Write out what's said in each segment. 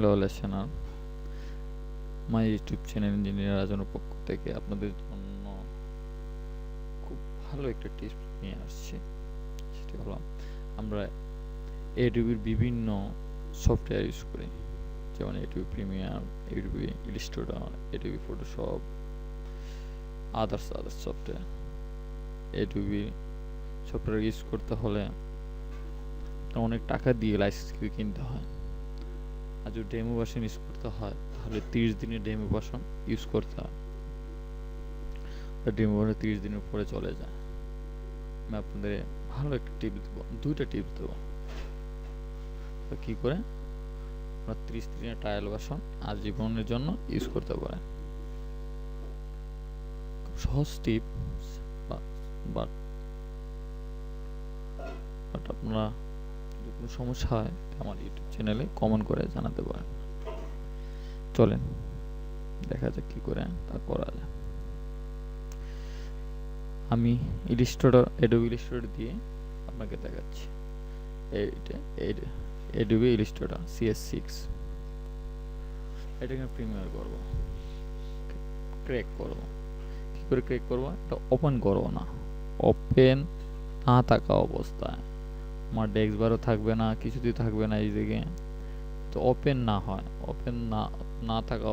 Hello listener, my YouTube channel engineer রাজনের পক্ষ থেকে আপনাদের জন্য খুব ভালো একটা টিপস নিয়ে আসছি। সেটি হলো, আমরা এডোবির বিভিন্ন সফটওয়্যার ইউজ করি, যেমন Adobe premier, Adobe Illustrator, Adobe Photoshop, others software. Adobe software use করতে হলে অনেক টাকা দিয়ে লাইসেন্স কিনতে হয়। আর যদি ডেমো ভার্সন ইউজ করতে হয় তাহলে 30 দিনের ডেমো ভার্সন ইউজ করতে হয়। ডেমো ভার্সন 30 দিনের পরে চলে যায়। আমি আপনাদের ভালো একটা টিপস দেবো, দুইটা টিপস দেবো। তো কী করে আপনার 30 দিনের ট্রায়াল ভার্সন আজীবনের জন্য ইউজ করতে পারেন। খুব সহজ টিপস, বাট আপনারা যদি কোনো সমস্যা হয় আমার ইউটিউব চ্যানেলে কমেন্ট করে জানাতে পারেন। চলেন দেখা যাক কী করে তা করা যায়। আমি এডোবি ইলাস্ট্রেটর দিয়ে আপনাকে দেখাচ্ছি। এইটা এডোবি ইলাস্ট্রেটর CS6, এটাকে প্রিমিয়ার করব, ক্র্যাক করব। কী করে ক্র্যাক করব? এটা ওপেন করব না, ওপেন না থাকা অবস্থায় আমার ডেস্ক বারও থাকবে না, কিছুতেই থাকবে না এই দিকে। তো ওপেন না হয়, ওপেন না থাকা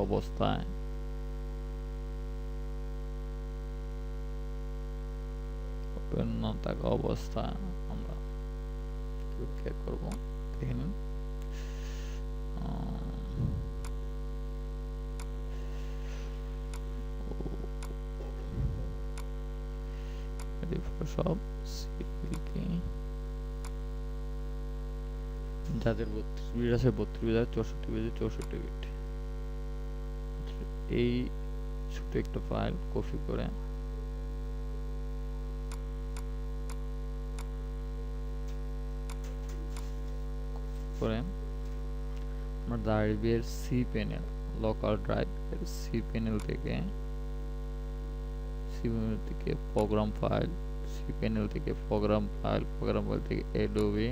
অবস্থায় আমরা ক্লিক করব। দেখে নিন, সব যাদের 32 বিট আছে 32 বিট, 64 বিট 64 বিট। এই ছোট একটা ফাইল কপি করে আমার ড্রাইভের সি প্যানেল, লোকাল ড্রাইভের সি প্যানেল থেকে প্রোগ্রাম ফাইল, সি প্যানেল থেকে প্রোগ্রাম ফাইল থেকে এডোবি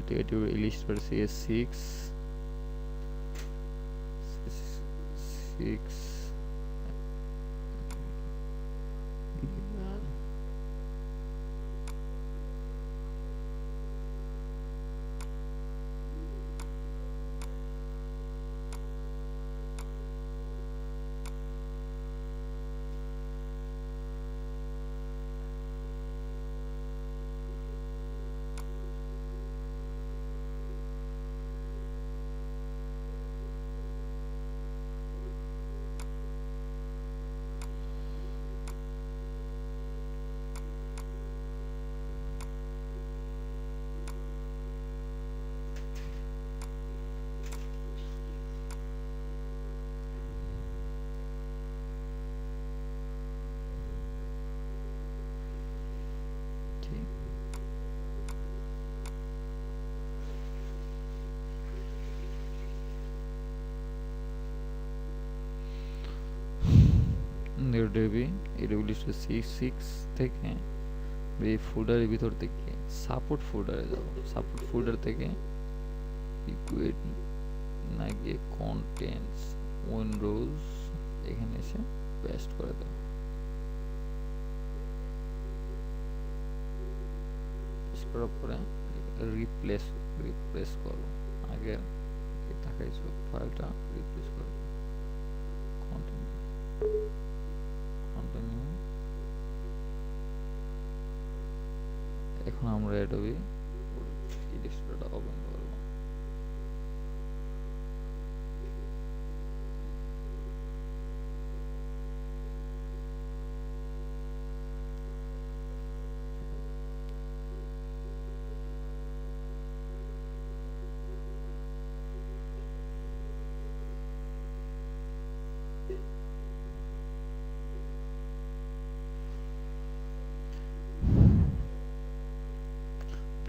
থেকে Adobe Illustrator CS6 Adobe C6 থেকে এই ফোল্ডারের ভিতর থেকে সাপোর্ট ফোল্ডারে যাব। সাপোর্ট ফোল্ডার থেকে ইকুয়েট না গিয়ে কন্টেন্টস উইন্ডোজ এখানে এসে পেস্ট করে দেব। পেস্ট করার পরে রিপ্লেস করব। আগে দেখাইছো ফাইলটা রিপ্লেস করব। কন্টিনিউ। এখন আমরা এডোবি ইলাস্ট্রেটর ওপেন করব।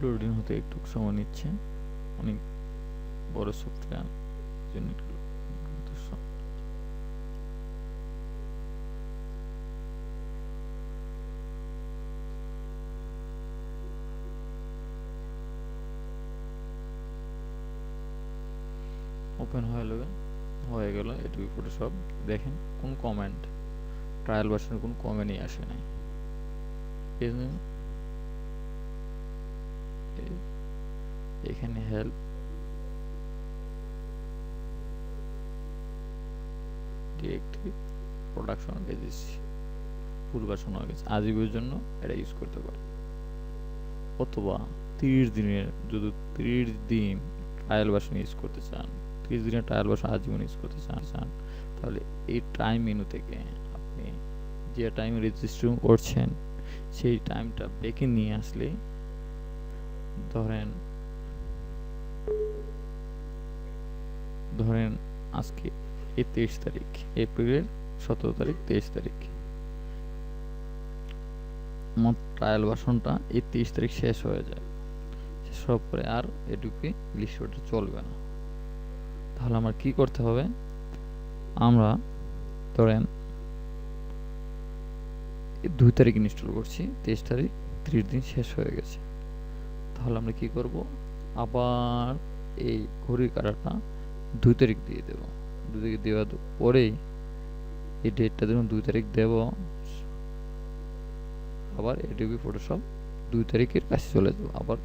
লোডিং হতে একটু সময় নিচ্ছে, অনেক বড় সফটওয়্যার জন্য একটু ওপেন হয়ে গেল এটুকু ফটোশপ। দেখেন কোন কমেন্ট, ট্রায়াল ভার্সনে কোন কমেন্টই আসে নাই। এখানে হেল্প ডিরেক্টলি প্রোডাকশন দিয়েছি, ফুল ভার্সন হয়ে গেছে। আজীবনের জন্য এটা ইউজ করতে পারে। অথবা 30 দিনের, যদি 30 দিন ট্রায়াল ভার্সন ইউজ করতে চান, 30 দিনের ট্রায়াল ভার্সন আজীবন ইউজ করতে চান, তাহলে এই টাইম মেনু থেকে আপনি যে টাইম রেজিস্ট্রেশন করছেন সেই টাইমটা ব্যাকে নিয়ে আসলে, ধরেন আজকে এই 23 তারিখ, এপ্রিলের 17 তারিখ, 23 তারিখ, আমার ট্রায়াল ভার্সনটা এই 23 তারিখ শেষ হয়ে যায়। শেষ হওয়ার পরে আর এটুকুই লিস্ট চলবে না। তাহলে আমার কি করতে হবে? আমরা ধরেন 2 তারিখ ইনস্টল করছি, 23 তারিখ, 30 দিন শেষ হয়ে গেছে। তাহলে আমরা কি করব? আবার এই ঘড়ির কাঁটাটা 2 তারিখ দিয়ে দেব। 2 তারিখ দেওয়ার পরেই এই ডেটটা যখন 2 তারিখ দেব, আবার এডিবি ফটোশপ 2 তারিখের কাছে চলে যাব। আবার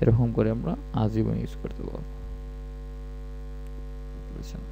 এরকম করে আমরা আজীবন ইউজ করতে পারবো। বুঝছেন?